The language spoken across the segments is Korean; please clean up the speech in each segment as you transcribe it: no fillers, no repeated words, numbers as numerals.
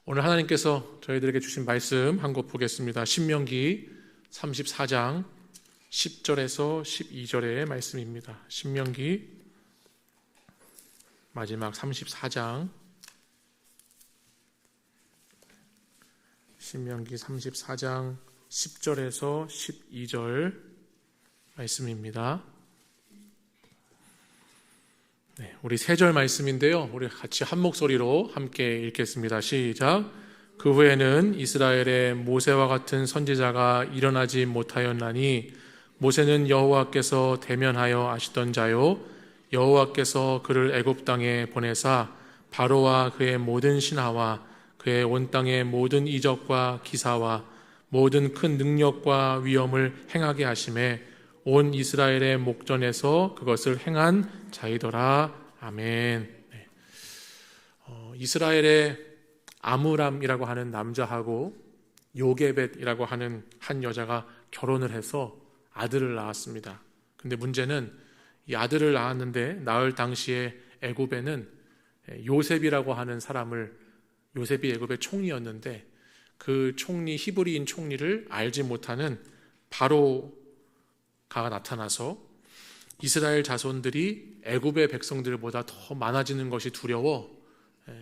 오늘 하나님께서 저희들에게 주신 말씀 한 곳 보겠습니다. 신명기 34장 10절에서 12절의 말씀입니다. 신명기 마지막 34장 신명기 34장 10절에서 12절 말씀입니다. 네, 우리 3절 말씀인데요. 우리 같이 한 목소리로 함께 읽겠습니다. 시작. 그 후에는 이스라엘의 모세와 같은 선지자가 일어나지 못하였나니 모세는 여호와께서 대면하여 아시던 자요 여호와께서 그를 애굽 땅에 보내사 바로와 그의 모든 신하와 그의 온 땅의 모든 이적과 기사와 모든 큰 능력과 위엄을 행하게 하심에 온 이스라엘의 목전에서 그것을 행한 자이더라. 아멘. 네. 이스라엘의 아므람이라고 하는 남자하고 요게벳이라고 하는 한 여자가 결혼을 해서 아들을 낳았습니다. 근데 문제는 이 아들을 낳았는데 낳을 당시에 애굽에는 요셉이라고 하는 사람을, 요셉이 애굽의 총리였는데 그 총리, 히브리인 총리를 알지 못하는 바로가 나타나서 이스라엘 자손들이 애굽의 백성들보다 더 많아지는 것이 두려워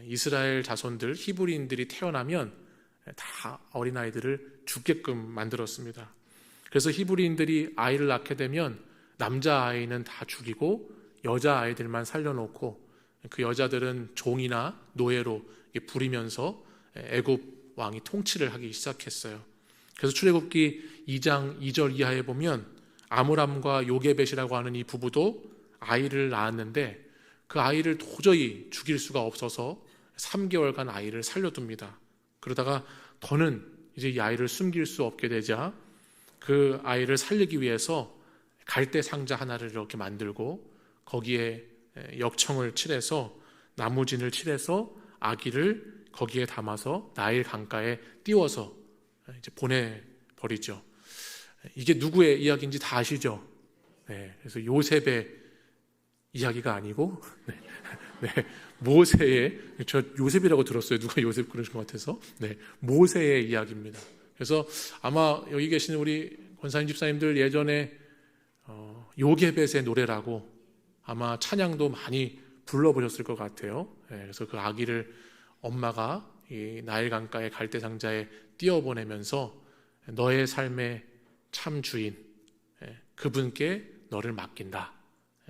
이스라엘 자손들, 히브리인들이 태어나면 다 어린아이들을 죽게끔 만들었습니다. 그래서 히브리인들이 아이를 낳게 되면 남자아이는 다 죽이고 여자아이들만 살려놓고 그 여자들은 종이나 노예로 부리면서 애굽 왕이 통치를 하기 시작했어요. 그래서 출애굽기 2장 2절 이하에 보면 아므람과 요게벳이라고 하는 이 부부도 아이를 낳았는데 그 아이를 도저히 죽일 수가 없어서 3개월간 아이를 살려둡니다. 그러다가 더는 이제 이 아이를 숨길 수 없게 되자 그 아이를 살리기 위해서 갈대 상자 하나를 이렇게 만들고 거기에 역청을 칠해서 나무진을 칠해서 아기를 거기에 담아서 나일 강가에 띄워서 이제 보내버리죠. 이게 누구의 이야기인지 다 아시죠? 네, 그래서 요셉의 이야기가 아니고 모세의, 저 요셉이라고 들었어요. 누가 요셉 그러신 것 같아서. 모세의 이야기입니다. 그래서 아마 여기 계시는 우리 권사님 집사님들 예전에 요게벳의 노래라고 아마 찬양도 많이 불러보셨을 것 같아요. 그래서 그 아기를 엄마가 이 나일 강가의 갈대 상자에 띄워보내면서 너의 삶의 참 주인 그분께 너를 맡긴다.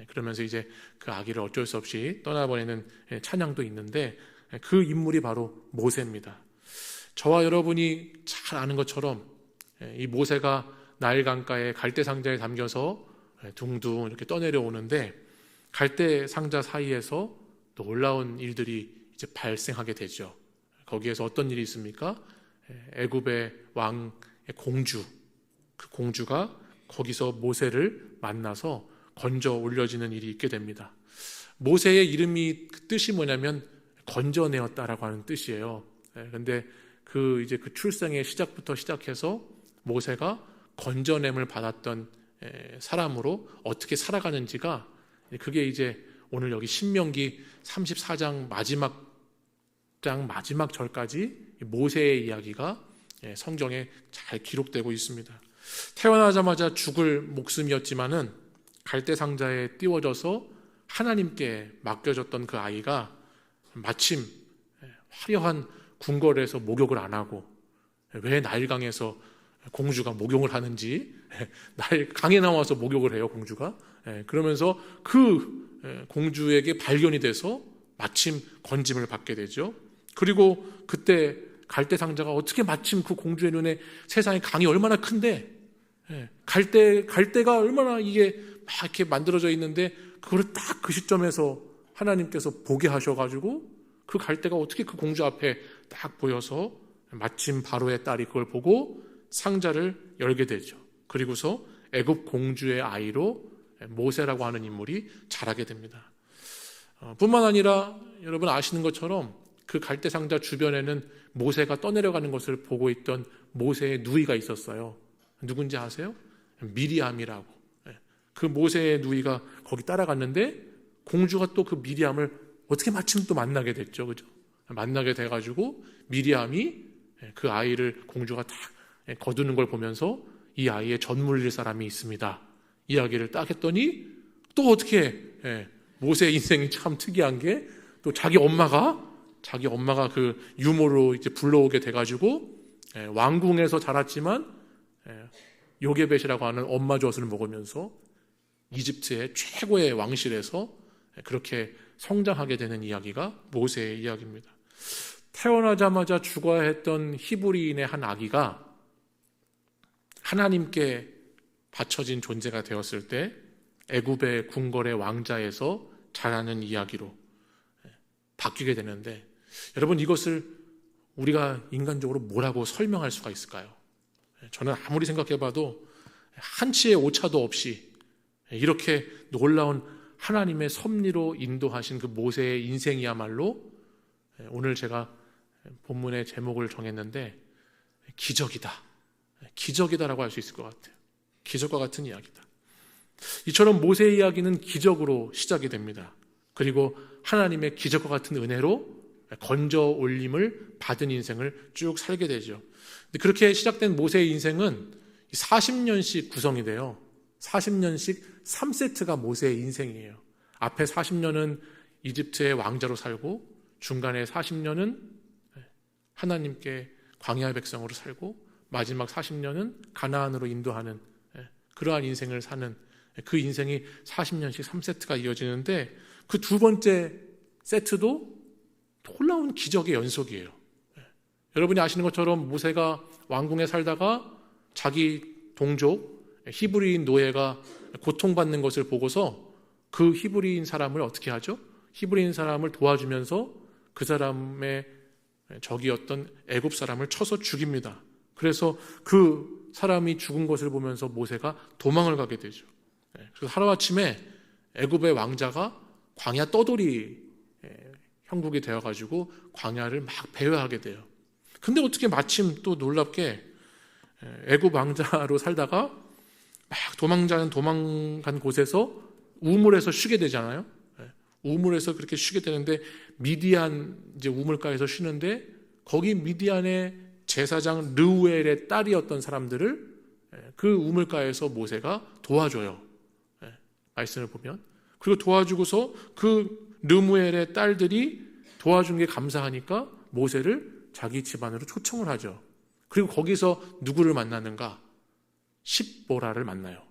그러면서 이제 그 아기를 어쩔 수 없이 떠나보내는 찬양도 있는데 그 인물이 바로 모세입니다. 저와 여러분이 잘 아는 것처럼 이 모세가 나일 강가에 갈대 상자에 담겨서 둥둥 이렇게 떠내려오는데 갈대 상자 사이에서 놀라운 일들이 이제 발생하게 되죠. 거기에서 어떤 일이 있습니까? 애굽의 왕의 공주, 그 공주가 거기서 모세를 만나서 건져 올려지는 일이 있게 됩니다. 모세의 이름이 그 뜻이 뭐냐면 건져내었다라고 하는 뜻이에요. 그런데 그 출생의 시작부터 시작해서 모세가 건져냄을 받았던 사람으로 어떻게 살아가는지가 그게 이제 오늘 여기 신명기 34장 마지막 절까지 모세의 이야기가 성경에 잘 기록되고 있습니다. 태어나자마자 죽을 목숨이었지만은 갈대 상자에 띄워져서 하나님께 맡겨졌던 그 아이가 마침 화려한 궁궐에서 목욕을 안 하고 왜 나일강에서 공주가 목욕을 하는지 나일 강에 나와서 목욕을 해요 공주가. 그러면서 그 공주에게 발견이 돼서 마침 건짐을 받게 되죠. 그리고 그때 갈대 상자가 어떻게 마침 그 공주의 눈에 세상에 강이 얼마나 큰데 갈대가 얼마나 이게 막 이렇게 만들어져 있는데 그거를 딱 그 시점에서 하나님께서 보게 하셔가지고 그 갈대가 어떻게 그 공주 앞에 딱 보여서 마침 바로의 딸이 그걸 보고 상자를 열게 되죠. 그리고서 애굽 공주의 아이로 모세라고 하는 인물이 자라게 됩니다. 뿐만 아니라 여러분 아시는 것처럼 그 갈대 상자 주변에는 모세가 떠내려가는 것을 보고 있던 모세의 누이가 있었어요. 누군지 아세요? 미리암이라고. 그 모세의 누이가 거기 따라갔는데 공주가 또 그 미리암을 어떻게 마침 또 만나게 됐죠, 그죠? 만나게 돼가지고 미리암이 그 아이를 공주가 딱 거두는 걸 보면서 이 아이의 젖물릴 사람이 있습니다. 이야기를 딱 했더니 또 어떻게 모세의 인생이 참 특이한 게 또 자기 엄마가 그 유모로 이제 불러오게 돼가지고 왕궁에서 자랐지만 요게벳이라고 하는 엄마 젖을 먹으면서 이집트의 최고의 왕실에서 그렇게 성장하게 되는 이야기가 모세의 이야기입니다. 태어나자마자 죽어야 했던 히브리인의 한 아기가 하나님께 바쳐진 존재가 되었을 때 애굽의 궁궐의 왕자에서 자라는 이야기로 바뀌게 되는데, 여러분, 이것을 우리가 인간적으로 뭐라고 설명할 수가 있을까요? 저는 아무리 생각해봐도 한치의 오차도 없이 이렇게 놀라운 하나님의 섭리로 인도하신 그 모세의 인생이야말로 오늘 제가 본문의 제목을 정했는데 기적이다라고 할 수 있을 것 같아요. 기적과 같은 이야기다. 이처럼 모세의 이야기는 기적으로 시작이 됩니다. 그리고 하나님의 기적과 같은 은혜로 건져 올림을 받은 인생을 쭉 살게 되죠. 그렇게 시작된 모세의 인생은 40년씩 구성이 돼요. 40년씩 3세트가 모세의 인생이에요. 앞에 40년은 이집트의 왕자로 살고, 중간에 40년은 하나님께 광야의 백성으로 살고, 마지막 40년은 가나안으로 인도하는 그러한 인생을 사는, 그 인생이 40년씩 3세트가 이어지는데, 그 두 번째 세트도 놀라운 기적의 연속이에요. 여러분이 아시는 것처럼 모세가 왕궁에 살다가 자기 동족 히브리인 노예가 고통받는 것을 보고서 그 히브리인 사람을 어떻게 하죠? 히브리인 사람을 도와주면서 그 사람의 적이었던 애굽 사람을 쳐서 죽입니다. 그래서 그 사람이 죽은 것을 보면서 모세가 도망을 가게 되죠. 그래서 하루아침에 애굽의 왕자가 광야 떠돌이 형국이 되어가지고 광야를 막 배회하게 돼요. 근데 어떻게 마침 또 놀랍게 애굽 왕자로 살다가 막 도망간 곳에서 우물에서 쉬게 되잖아요. 우물에서 그렇게 쉬게 되는데, 미디안 이제 우물가에서 쉬는데, 거기 미디안의 제사장 르우엘의 딸이었던 사람들을 그 우물가에서 모세가 도와줘요. 말씀을 보면. 그리고 도와주고서 그 르무엘의 딸들이 도와준 게 감사하니까 모세를 자기 집안으로 초청을 하죠. 그리고 거기서 누구를 만나는가? 십보라를 만나요.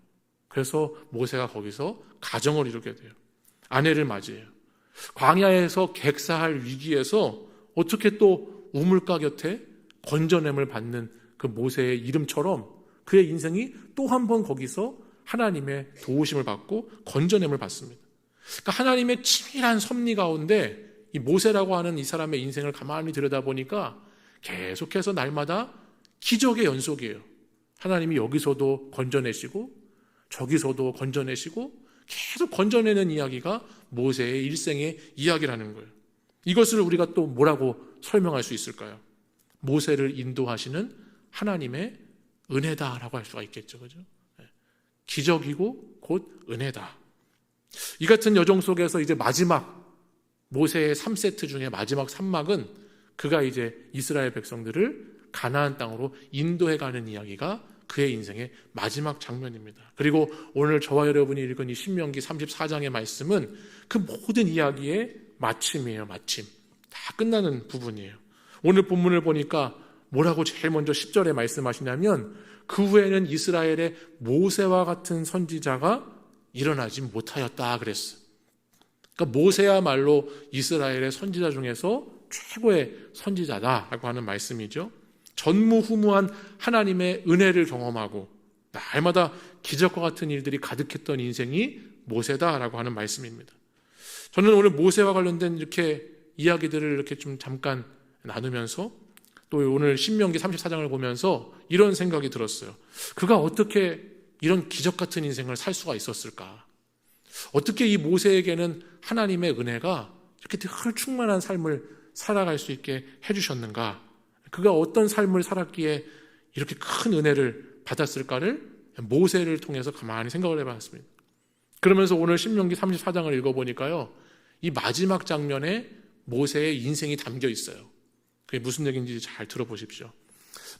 그래서 모세가 거기서 가정을 이루게 돼요. 아내를 맞이해요. 광야에서 객사할 위기에서 어떻게 또 우물가 곁에 건져냄을 받는 그 모세의 이름처럼 그의 인생이 또 한 번 거기서 하나님의 도우심을 받고 건져냄을 받습니다. 그러니까 하나님의 치밀한 섭리 가운데 이 모세라고 하는 이 사람의 인생을 가만히 들여다보니까 계속해서 날마다 기적의 연속이에요. 하나님이 여기서도 건져내시고 저기서도 건져내시고 계속 건져내는 이야기가 모세의 일생의 이야기라는 거예요. 이것을 우리가 또 뭐라고 설명할 수 있을까요? 모세를 인도하시는 하나님의 은혜다라고 할 수가 있겠죠. 그죠? 기적이고 곧 은혜다. 이 같은 여정 속에서 이제 마지막 모세의 3세트 중에 마지막 3막은 그가 이제 이스라엘 백성들을 가나안 땅으로 인도해가는 이야기가 그의 인생의 마지막 장면입니다. 그리고 오늘 저와 여러분이 읽은 이 신명기 34장의 말씀은 그 모든 이야기의 마침이에요. 마침. 다 끝나는 부분이에요. 오늘 본문을 보니까 뭐라고 제일 먼저 10절에 말씀하시냐면, 그 후에는 이스라엘의 모세와 같은 선지자가 일어나지 못하였다 그랬어요. 그러니까 모세야말로 이스라엘의 선지자 중에서 최고의 선지자다라고 하는 말씀이죠. 전무후무한 하나님의 은혜를 경험하고 날마다 기적과 같은 일들이 가득했던 인생이 모세다라고 하는 말씀입니다. 저는 오늘 모세와 관련된 이렇게 이야기들을 이렇게 좀 잠깐 나누면서 또 오늘 신명기 34장을 보면서 이런 생각이 들었어요. 그가 어떻게 이런 기적 같은 인생을 살 수가 있었을까? 어떻게 이 모세에게는 하나님의 은혜가 이렇게 늘 충만한 삶을 살아갈 수 있게 해주셨는가? 그가 어떤 삶을 살았기에 이렇게 큰 은혜를 받았을까를 모세를 통해서 가만히 생각을 해봤습니다. 그러면서 오늘 신명기 34장을 읽어보니까요, 이 마지막 장면에 모세의 인생이 담겨 있어요. 그게 무슨 얘기인지 잘 들어보십시오.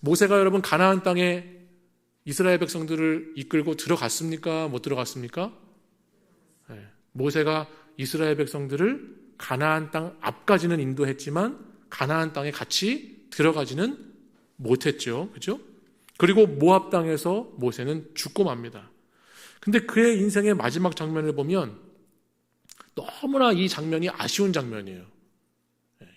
모세가 여러분 가나안 땅에 이스라엘 백성들을 이끌고 들어갔습니까? 못 들어갔습니까? 네. 모세가 이스라엘 백성들을 가나안 땅 앞까지는 인도했지만 가나안 땅에 같이 들어가지는 못했죠. 그죠? 그리고 모압 땅에서 모세는 죽고 맙니다. 근데 그의 인생의 마지막 장면을 보면 너무나 이 장면이 아쉬운 장면이에요.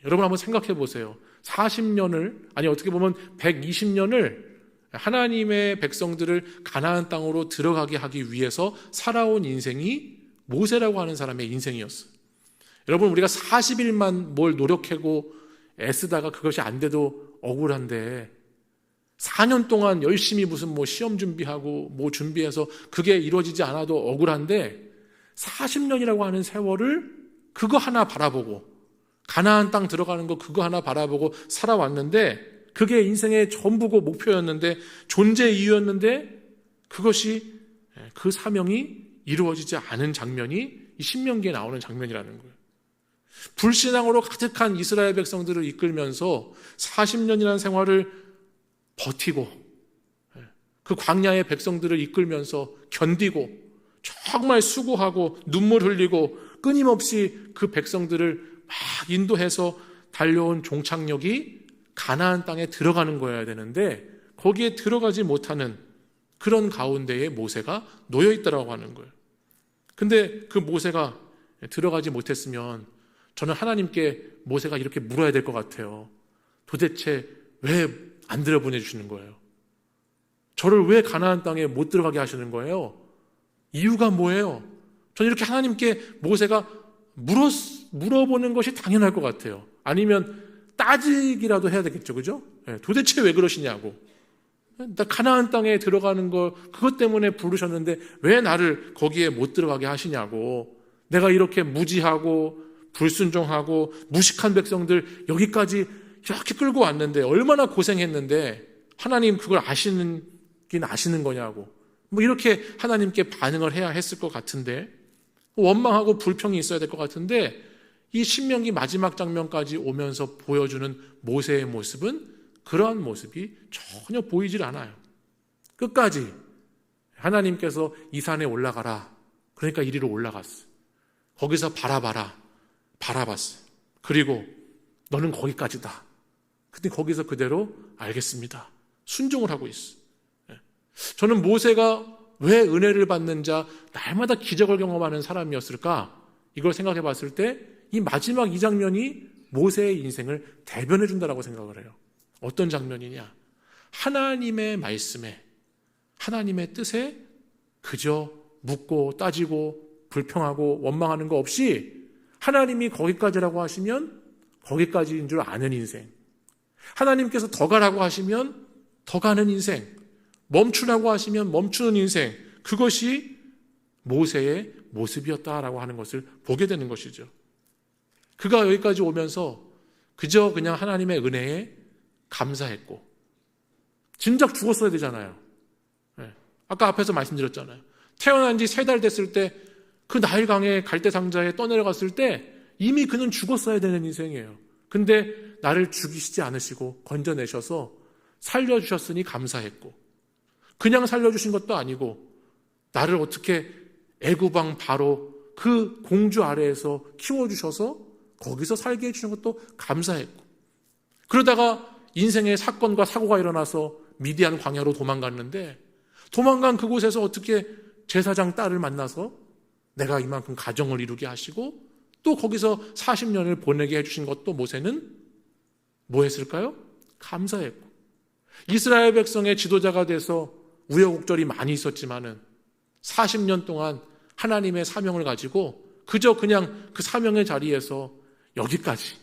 여러분 한번 생각해 보세요. 40년을, 아니 어떻게 보면 120년을 하나님의 백성들을 가나안 땅으로 들어가게 하기 위해서 살아온 인생이 모세라고 하는 사람의 인생이었어요. 여러분 우리가 40일만 뭘 노력하고 애쓰다가 그것이 안 돼도 억울한데 4년 동안 열심히 무슨 시험 준비하고 준비해서 그게 이루어지지 않아도 억울한데 40년이라고 하는 세월을 그거 하나 바라보고 가나안 땅 들어가는 거 그거 하나 바라보고 살아왔는데 그게 인생의 전부고 목표였는데 존재 이유였는데 그것이 그 사명이 이루어지지 않은 장면이 이 신명기에 나오는 장면이라는 거예요. 불신앙으로 가득한 이스라엘 백성들을 이끌면서 40년이라는 생활을 버티고 그 광야의 백성들을 이끌면서 견디고 정말 수고하고 눈물 흘리고 끊임없이 그 백성들을 막 인도해서 달려온 종착역이 가나안 땅에 들어가는 거여야 되는데 거기에 들어가지 못하는 그런 가운데에 모세가 놓여 있다라고 하는 거예요. 근데 그 모세가 들어가지 못했으면 저는 하나님께 모세가 이렇게 물어야 될 것 같아요. 도대체 왜 안 들여보내 주시는 거예요? 저를 왜 가나안 땅에 못 들어가게 하시는 거예요? 이유가 뭐예요? 저는 이렇게 하나님께 모세가 물어보는 것이 당연할 것 같아요. 아니면 따지기라도 해야 되겠죠, 그죠? 도대체 왜 그러시냐고. 나 가나안 땅에 들어가는 거 그것 때문에 부르셨는데 왜 나를 거기에 못 들어가게 하시냐고. 내가 이렇게 무지하고 불순종하고 무식한 백성들 여기까지 이렇게 끌고 왔는데 얼마나 고생했는데 하나님 그걸 아시는 거냐고. 이렇게 하나님께 반응을 해야 했을 것 같은데 원망하고 불평이 있어야 될 것 같은데 이 신명기 마지막 장면까지 오면서 보여주는 모세의 모습은 그러한 모습이 전혀 보이질 않아요. 끝까지 하나님께서 이 산에 올라가라. 그러니까 이리로 올라갔어. 거기서 바라봤어. 그리고 너는 거기까지다. 근데 거기서 그대로 알겠습니다. 순종을 하고 있어. 저는 모세가 왜 은혜를 받는 자, 날마다 기적을 경험하는 사람이었을까? 이걸 생각해 봤을 때 이 마지막 이 장면이 모세의 인생을 대변해 준다라고 생각을 해요. 어떤 장면이냐? 하나님의 말씀에, 하나님의 뜻에 그저 묻고 따지고 불평하고 원망하는 거 없이 하나님이 거기까지라고 하시면 거기까지인 줄 아는 인생, 하나님께서 더 가라고 하시면 더 가는 인생, 멈추라고 하시면 멈추는 인생, 그것이 모세의 모습이었다라고 하는 것을 보게 되는 것이죠. 그가 여기까지 오면서 그저 그냥 하나님의 은혜에 감사했고, 진작 죽었어야 되잖아요. 아까 앞에서 말씀드렸잖아요. 태어난 지 3달 됐을 때 그 나일강의 갈대상자에 떠내려갔을 때 이미 그는 죽었어야 되는 인생이에요. 근데 나를 죽이시지 않으시고 건져내셔서 살려주셨으니 감사했고, 그냥 살려주신 것도 아니고 나를 어떻게 애굽왕 바로 그 공주 아래에서 키워주셔서 거기서 살게 해주신 것도 감사했고, 그러다가 인생의 사건과 사고가 일어나서 미디안 광야로 도망갔는데 도망간 그곳에서 어떻게 제사장 딸을 만나서 내가 이만큼 가정을 이루게 하시고 또 거기서 40년을 보내게 해주신 것도 모세는 뭐 했을까요? 감사했고, 이스라엘 백성의 지도자가 돼서 우여곡절이 많이 있었지만은 40년 동안 하나님의 사명을 가지고 그저 그냥 그 사명의 자리에서 여기까지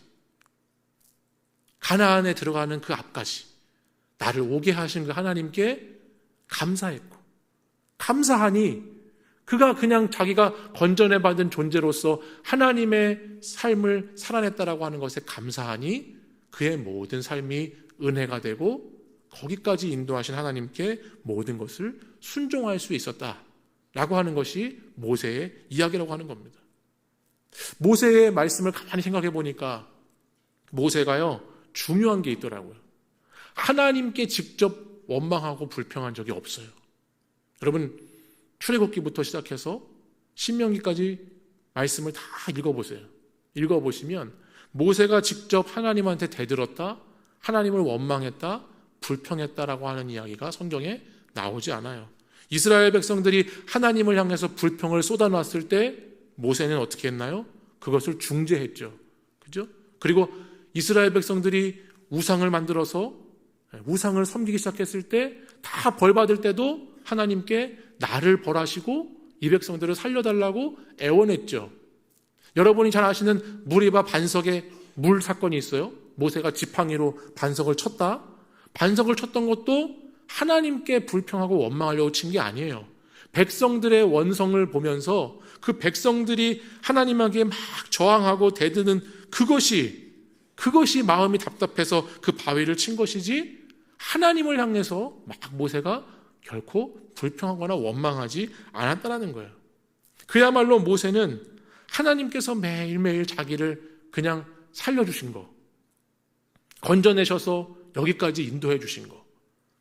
가나안에 들어가는 그 앞까지 나를 오게 하신 그 하나님께 감사했고, 감사하니 그가 그냥 자기가 건전해 받은 존재로서 하나님의 삶을 살아냈다라고 하는 것에 감사하니 그의 모든 삶이 은혜가 되고 거기까지 인도하신 하나님께 모든 것을 순종할 수 있었다라고 하는 것이 모세의 이야기라고 하는 겁니다. 모세의 말씀을 가만히 생각해 보니까 모세가요, 중요한 게 있더라고요. 하나님께 직접 원망하고 불평한 적이 없어요. 여러분, 출애굽기부터 시작해서 신명기까지 말씀을 다 읽어보세요. 읽어보시면 모세가 직접 하나님한테 대들었다, 하나님을 원망했다, 불평했다라고 하는 이야기가 성경에 나오지 않아요. 이스라엘 백성들이 하나님을 향해서 불평을 쏟아놨을 때 모세는 어떻게 했나요? 그것을 중재했죠. 그죠? 그리고 이스라엘 백성들이 우상을 만들어서 우상을 섬기기 시작했을 때 다 벌받을 때도 하나님께 나를 벌하시고 이 백성들을 살려달라고 애원했죠. 여러분이 잘 아시는 무리바 반석의 물 사건이 있어요. 모세가 지팡이로 반석을 쳤다. 반석을 쳤던 것도 하나님께 불평하고 원망하려고 친 게 아니에요. 백성들의 원성을 보면서 그 백성들이 하나님에게 막 저항하고 대드는 그것이 마음이 답답해서 그 바위를 친 것이지, 하나님을 향해서 막 모세가 결코 불평하거나 원망하지 않았다는 거예요. 그야말로 모세는 하나님께서 매일매일 자기를 그냥 살려주신 거, 건져내셔서 여기까지 인도해 주신 거,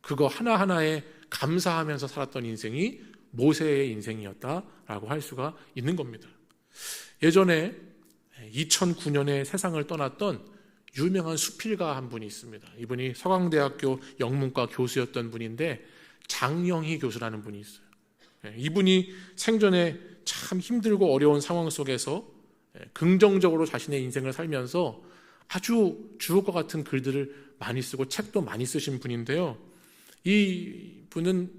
그거 하나하나에 감사하면서 살았던 인생이 모세의 인생이었다라고 할 수가 있는 겁니다. 예전에 2009년에 세상을 떠났던 유명한 수필가 한 분이 있습니다. 이분이 서강대학교 영문과 교수였던 분인데 장영희 교수라는 분이 있어요. 이분이 생전에 참 힘들고 어려운 상황 속에서 긍정적으로 자신의 인생을 살면서 아주 주옥과 같은 글들을 많이 쓰고 책도 많이 쓰신 분인데요. 이 분은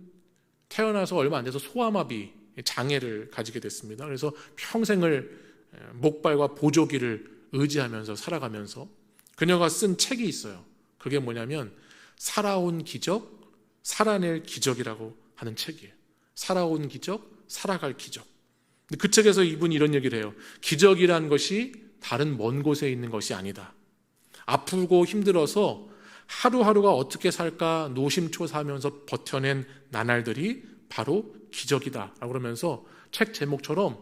태어나서 얼마 안 돼서 소아마비 장애를 가지게 됐습니다. 그래서 평생을 목발과 보조기를 의지하면서 살아가면서 그녀가 쓴 책이 있어요. 그게 뭐냐면 살아온 기적, 살아낼 기적이라고 하는 책이에요. 살아온 기적, 살아갈 기적. 그 책에서 이분이 이런 얘기를 해요. 기적이란 것이 다른 먼 곳에 있는 것이 아니다. 아프고 힘들어서 하루하루가 어떻게 살까 노심초사하면서 버텨낸 나날들이 바로 기적이다 라고 그러면서 책 제목처럼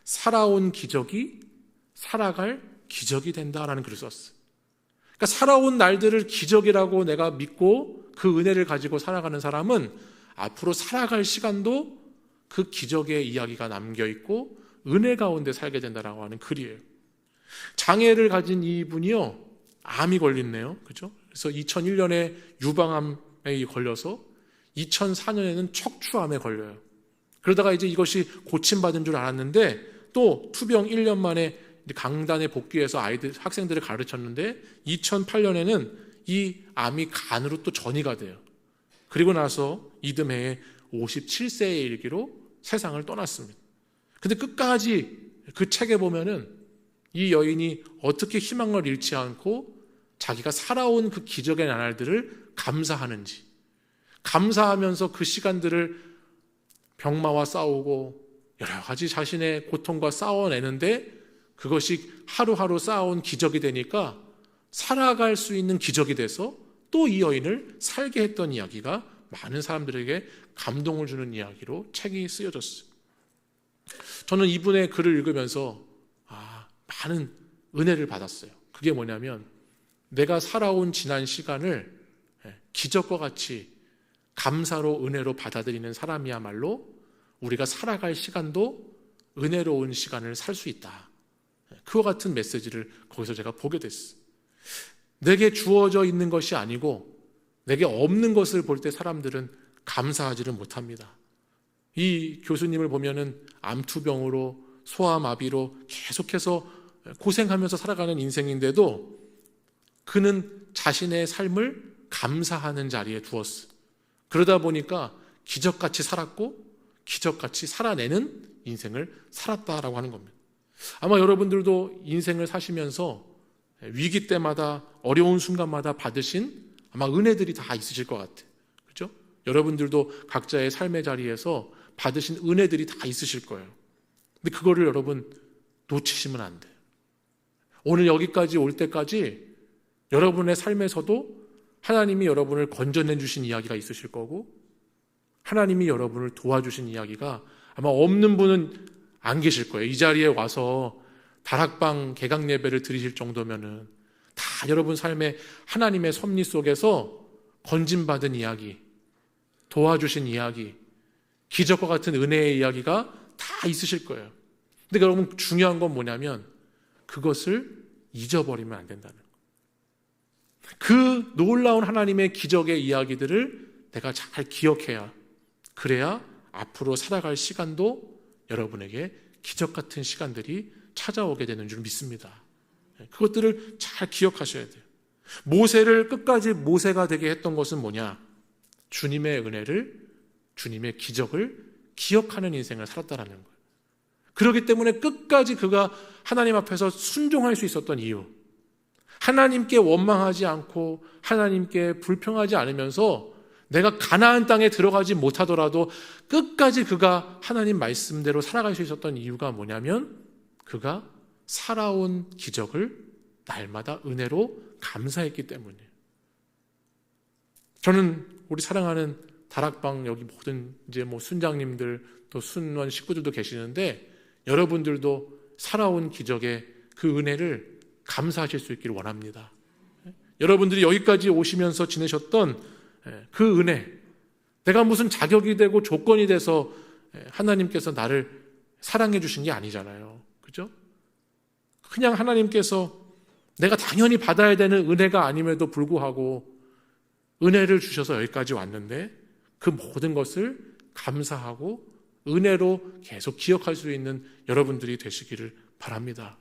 살아온 기적이 살아갈 기적이 된다라는 글을 썼어요. 그러니까 살아온 날들을 기적이라고 내가 믿고 그 은혜를 가지고 살아가는 사람은 앞으로 살아갈 시간도 그 기적의 이야기가 남겨있고 은혜 가운데 살게 된다라고 하는 글이에요. 장애를 가진 이분이요, 암이 걸렸네요. 그죠? 그래서 2001년에 유방암에 걸려서 2004년에는 척추암에 걸려요. 그러다가 이제 이것이 고침받은 줄 알았는데 또 투병 1년 만에 강단에 복귀해서 학생들을 가르쳤는데 2008년에는 이 암이 간으로 또 전이가 돼요. 그리고 나서 이듬해에 57세의 일기로 세상을 떠났습니다. 근데 끝까지 그 책에 보면은 이 여인이 어떻게 희망을 잃지 않고 자기가 살아온 그 기적의 나날들을 감사하는지, 감사하면서 그 시간들을 병마와 싸우고 여러 가지 자신의 고통과 싸워내는데 그것이 하루하루 쌓아온 기적이 되니까 살아갈 수 있는 기적이 돼서 또 이 여인을 살게 했던 이야기가 많은 사람들에게 감동을 주는 이야기로 책이 쓰여졌어요. 저는 이분의 글을 읽으면서 많은 은혜를 받았어요. 그게 뭐냐면 내가 살아온 지난 시간을 기적과 같이 감사로 은혜로 받아들이는 사람이야말로 우리가 살아갈 시간도 은혜로운 시간을 살 수 있다. 그와 같은 메시지를 거기서 제가 보게 됐어요. 내게 주어져 있는 것이 아니고 내게 없는 것을 볼 때 사람들은 감사하지를 못합니다. 이 교수님을 보면은 암투병으로 소아마비로 계속해서 고생하면서 살아가는 인생인데도 그는 자신의 삶을 감사하는 자리에 두었어요. 그러다 보니까 기적같이 살았고 기적같이 살아내는 인생을 살았다라고 하는 겁니다. 아마 여러분들도 인생을 사시면서 위기 때마다 어려운 순간마다 받으신 아마 은혜들이 다 있으실 것 같아요. 그렇죠? 여러분들도 각자의 삶의 자리에서 받으신 은혜들이 다 있으실 거예요. 근데 그거를 여러분 놓치시면 안 돼요. 오늘 여기까지 올 때까지 여러분의 삶에서도 하나님이 여러분을 건져내 주신 이야기가 있으실 거고 하나님이 여러분을 도와주신 이야기가 아마 없는 분은 안 계실 거예요. 이 자리에 와서 다락방 개강 예배를 드리실 정도면은 다 여러분 삶에 하나님의 섭리 속에서 건진받은 이야기, 도와주신 이야기, 기적과 같은 은혜의 이야기가 다 있으실 거예요. 근데 여러분 중요한 건 뭐냐면 그것을 잊어버리면 안 된다는 거예요. 그 놀라운 하나님의 기적의 이야기들을 내가 잘 기억해야, 그래야 앞으로 살아갈 시간도 여러분에게 기적 같은 시간들이 찾아오게 되는 줄 믿습니다. 그것들을 잘 기억하셔야 돼요. 모세를 끝까지 모세가 되게 했던 것은 뭐냐? 주님의 은혜를, 주님의 기적을 기억하는 인생을 살았다라는 거예요. 그렇기 때문에 끝까지 그가 하나님 앞에서 순종할 수 있었던 이유, 하나님께 원망하지 않고 하나님께 불평하지 않으면서 내가 가나안 땅에 들어가지 못하더라도 끝까지 그가 하나님 말씀대로 살아갈 수 있었던 이유가 뭐냐면 그가 살아온 기적을 날마다 은혜로 감사했기 때문이에요. 저는 우리 사랑하는 다락방 여기 모든 이제 순장님들 또 순원 식구들도 계시는데 여러분들도 살아온 기적의 그 은혜를 감사하실 수 있기를 원합니다. 여러분들이 여기까지 오시면서 지내셨던 그 은혜, 내가 무슨 자격이 되고 조건이 돼서 하나님께서 나를 사랑해 주신 게 아니잖아요. 그죠? 그냥 하나님께서 내가 당연히 받아야 되는 은혜가 아님에도 불구하고 은혜를 주셔서 여기까지 왔는데 그 모든 것을 감사하고 은혜로 계속 기억할 수 있는 여러분들이 되시기를 바랍니다.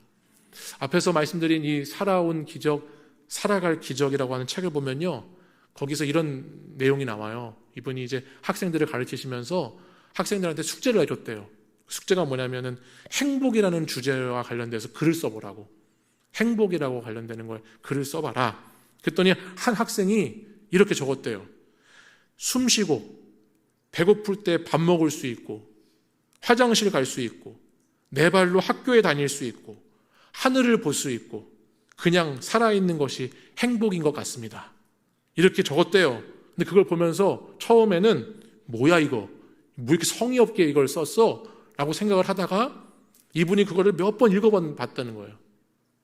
앞에서 말씀드린 이 살아온 기적, 살아갈 기적이라고 하는 책을 보면요, 거기서 이런 내용이 나와요. 이분이 이제 학생들을 가르치시면서 학생들한테 숙제를 해줬대요. 숙제가 뭐냐면은 행복이라는 주제와 관련돼서 글을 써보라고. 행복이라고 관련되는 걸 글을 써봐라. 그랬더니 한 학생이 이렇게 적었대요. 숨 쉬고 배고플 때 밥 먹을 수 있고 화장실 갈 수 있고 내 발로 학교에 다닐 수 있고 하늘을 볼 수 있고 그냥 살아있는 것이 행복인 것 같습니다. 이렇게 적었대요. 근데 그걸 보면서 처음에는 뭐야 이거, 뭐 이렇게 성의 없게 이걸 썼어? 라고 생각을 하다가 이분이 그거를 몇 번 읽어봤다는 거예요.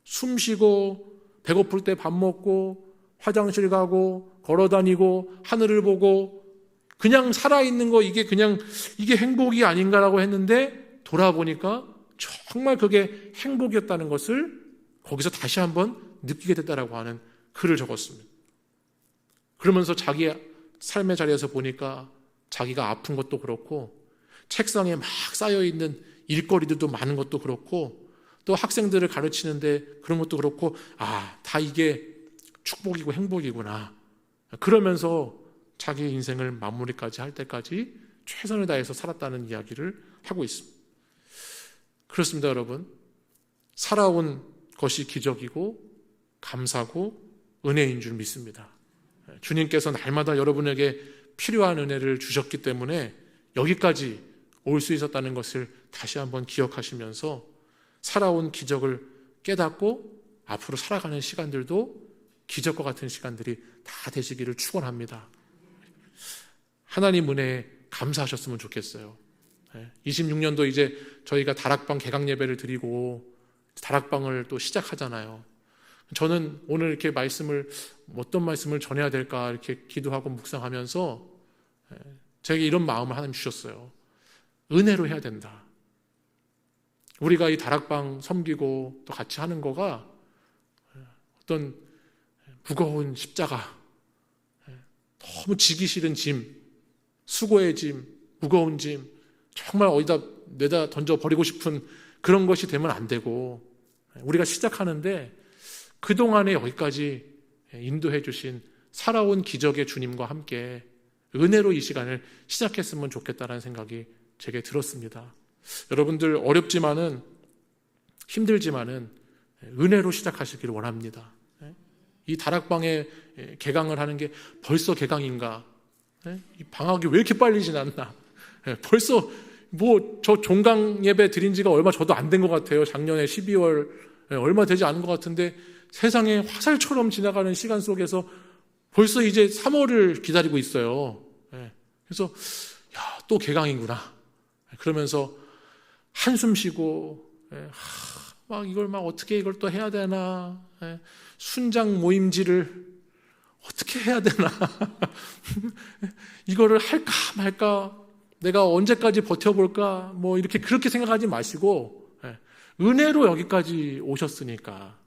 숨 쉬고 배고플 때 밥 먹고 화장실 가고 걸어다니고 하늘을 보고 그냥 살아있는 거, 이게 그냥 이게 행복이 아닌가라고 했는데 돌아보니까 정말 그게 행복이었다는 것을 거기서 다시 한번 느끼게 됐다라고 하는 글을 적었습니다. 그러면서 자기 삶의 자리에서 보니까 자기가 아픈 것도 그렇고 책상에 막 쌓여있는 일거리들도 많은 것도 그렇고 또 학생들을 가르치는데 그런 것도 그렇고 다 이게 축복이고 행복이구나. 그러면서 자기 인생을 마무리까지 할 때까지 최선을 다해서 살았다는 이야기를 하고 있습니다. 그렇습니다, 여러분. 살아온 것이 기적이고 감사고 은혜인 줄 믿습니다. 주님께서 날마다 여러분에게 필요한 은혜를 주셨기 때문에 여기까지 올 수 있었다는 것을 다시 한번 기억하시면서 살아온 기적을 깨닫고 앞으로 살아가는 시간들도 기적과 같은 시간들이 다 되시기를 축원합니다. 하나님 은혜에 감사하셨으면 좋겠어요. 26년도 이제 저희가 다락방 개강 예배를 드리고 다락방을 또 시작하잖아요. 저는 오늘 이렇게 어떤 말씀을 전해야 될까 이렇게 기도하고 묵상하면서 제게 이런 마음을 하나님 주셨어요. 은혜로 해야 된다. 우리가 이 다락방 섬기고 또 같이 하는 거가 어떤 무거운 십자가, 너무 지기 싫은 짐, 수고의 짐, 무거운 짐, 정말 어디다 내다 던져버리고 싶은 그런 것이 되면 안 되고 우리가 시작하는데 그동안에 여기까지 인도해 주신 살아온 기적의 주님과 함께 은혜로 이 시간을 시작했으면 좋겠다는 생각이 제게 들었습니다. 여러분들 어렵지만은 힘들지만은 은혜로 시작하시기를 원합니다. 이 다락방에 개강을 하는 게 벌써 개강인가? 이 방학이 왜 이렇게 빨리 지났나? 벌써 저 종강 예배 드린 지가 얼마 저도 안 된 것 같아요. 작년에 12월 얼마 되지 않은 것 같은데 세상에 화살처럼 지나가는 시간 속에서 벌써 이제 3월을 기다리고 있어요. 그래서 또 개강이구나. 그러면서 한숨 쉬고 막 이걸 어떻게 이걸 또 해야 되나, 순장 모임지를 어떻게 해야 되나 이거를 할까 말까, 내가 언제까지 버텨볼까, 뭐 이렇게 그렇게 생각하지 마시고 은혜로 여기까지 오셨으니까.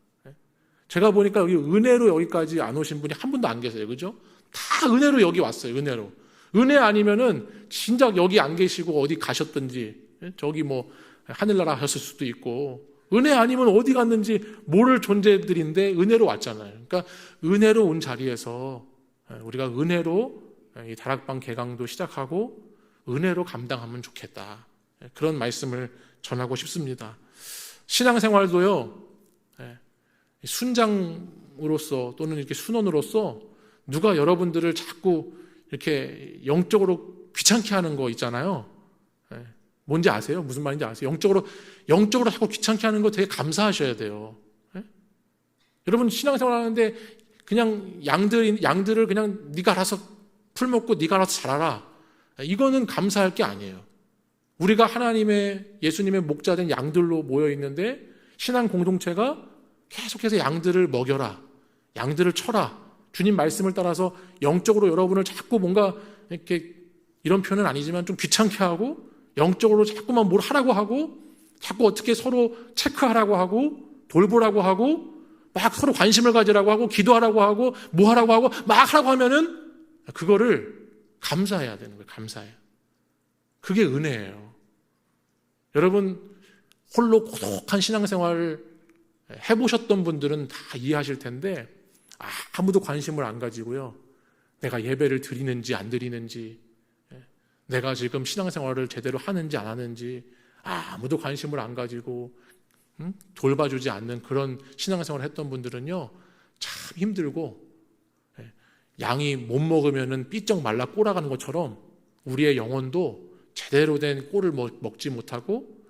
제가 보니까 여기 은혜로 여기까지 안 오신 분이 한 분도 안 계세요. 그죠? 다 은혜로 여기 왔어요. 은혜로. 은혜 아니면은 진작 여기 안 계시고 어디 가셨든지, 저기 뭐 하늘나라 하셨을 수도 있고, 은혜 아니면 어디 갔는지 모를 존재들인데 은혜로 왔잖아요. 그러니까 은혜로 온 자리에서 우리가 은혜로 이 다락방 개강도 시작하고 은혜로 감당하면 좋겠다, 그런 말씀을 전하고 싶습니다. 신앙생활도요, 순장으로서 또는 이렇게 순원으로서 누가 여러분들을 자꾸 이렇게 영적으로 귀찮게 하는 거 있잖아요. 뭔지 아세요? 무슨 말인지 아세요? 영적으로 자꾸 귀찮게 하는 거 되게 감사하셔야 돼요. 여러분 신앙생활 하는데 그냥 양들을 그냥 네가 알아서 풀 먹고 네가 알아서 자라라, 이거는 감사할 게 아니에요. 우리가 하나님의, 예수님의 목자된 양들로 모여 있는데 신앙 공동체가 계속해서 양들을 먹여라, 양들을 쳐라, 주님 말씀을 따라서 영적으로 여러분을 자꾸 뭔가 이렇게, 이런 표현은 아니지만 좀 귀찮게 하고 영적으로 자꾸만 뭘 하라고 하고 자꾸 어떻게 서로 체크하라고 하고 돌보라고 하고 막 서로 관심을 가지라고 하고 기도하라고 하고 뭐 하라고 하고 막 하라고 하면은 그거를 감사해야 되는 거예요. 감사해요. 그게 은혜예요. 여러분 홀로 고독한 신앙생활을 해보셨던 분들은 다 이해하실 텐데 아무도 관심을 안 가지고요, 내가 예배를 드리는지 안 드리는지, 내가 지금 신앙생활을 제대로 하는지 안 하는지 아무도 관심을 안 가지고 돌봐주지 않는 그런 신앙생활을 했던 분들은요 참 힘들고, 양이 못 먹으면 삐쩍 말라 꼬라가는 것처럼 우리의 영혼도 제대로 된 꼴을 먹지 못하고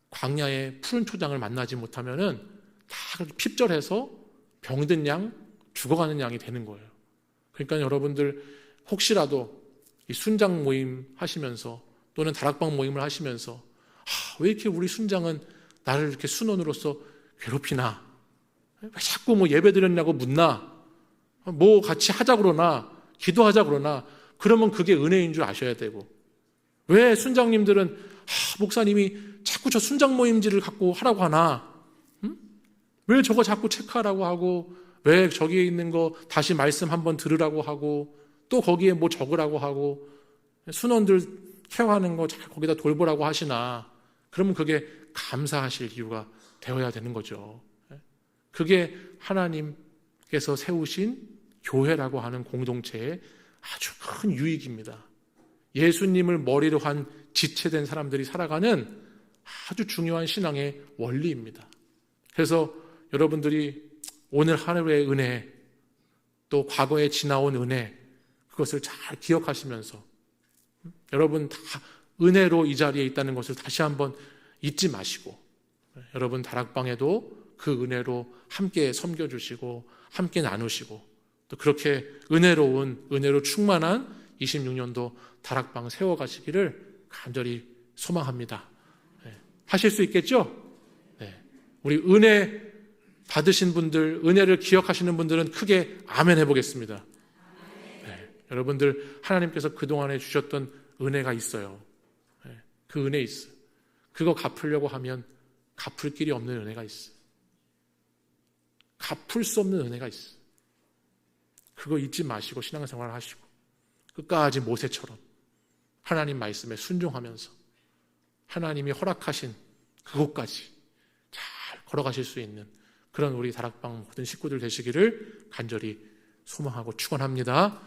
광야의 푸른 초장을 만나지 못하면은 다 핍절해서 병든 양, 죽어가는 양이 되는 거예요. 그러니까 여러분들 혹시라도 이 순장 모임 하시면서 또는 다락방 모임을 하시면서 왜 이렇게 우리 순장은 나를 이렇게 순원으로서 괴롭히나, 왜 자꾸 뭐 예배 드렸냐고 묻나, 뭐 같이 하자 그러나, 기도하자 그러나, 그러면 그게 은혜인 줄 아셔야 되고, 왜 순장님들은 목사님이 자꾸 저 순장 모임지를 갖고 하라고 하나, 왜 저거 자꾸 체크하라고 하고, 왜 저기에 있는 거 다시 말씀 한번 들으라고 하고, 또 거기에 뭐 적으라고 하고, 순원들 케어하는 거 잘 거기다 돌보라고 하시나, 그러면 그게 감사하실 이유가 되어야 되는 거죠. 그게 하나님께서 세우신 교회라고 하는 공동체의 아주 큰 유익입니다. 예수님을 머리로 한 지체된 사람들이 살아가는 아주 중요한 신앙의 원리입니다. 그래서 여러분들이 오늘 하루의 은혜, 또 과거에 지나온 은혜, 그것을 잘 기억하시면서 여러분 다 은혜로 이 자리에 있다는 것을 다시 한번 잊지 마시고, 여러분 다락방에도 그 은혜로 함께 섬겨주시고 함께 나누시고, 또 그렇게 은혜로 충만한 26년도 다락방 세워가시기를 간절히 소망합니다. 하실 수 있겠죠? 우리 은혜 받으신 분들, 은혜를 기억하시는 분들은 크게 아멘 해보겠습니다. 여러분들 하나님께서 그동안에 주셨던 은혜가 있어요. 그 은혜 있어요. 그거 갚으려고 하면 갚을 길이 없는 은혜가 있어요. 갚을 수 없는 은혜가 있어요. 그거 잊지 마시고 신앙생활 하시고 끝까지 모세처럼 하나님 말씀에 순종하면서 하나님이 허락하신 그곳까지 잘 걸어가실 수 있는 그런 우리 다락방 모든 식구들 되시기를 간절히 소망하고 축원합니다.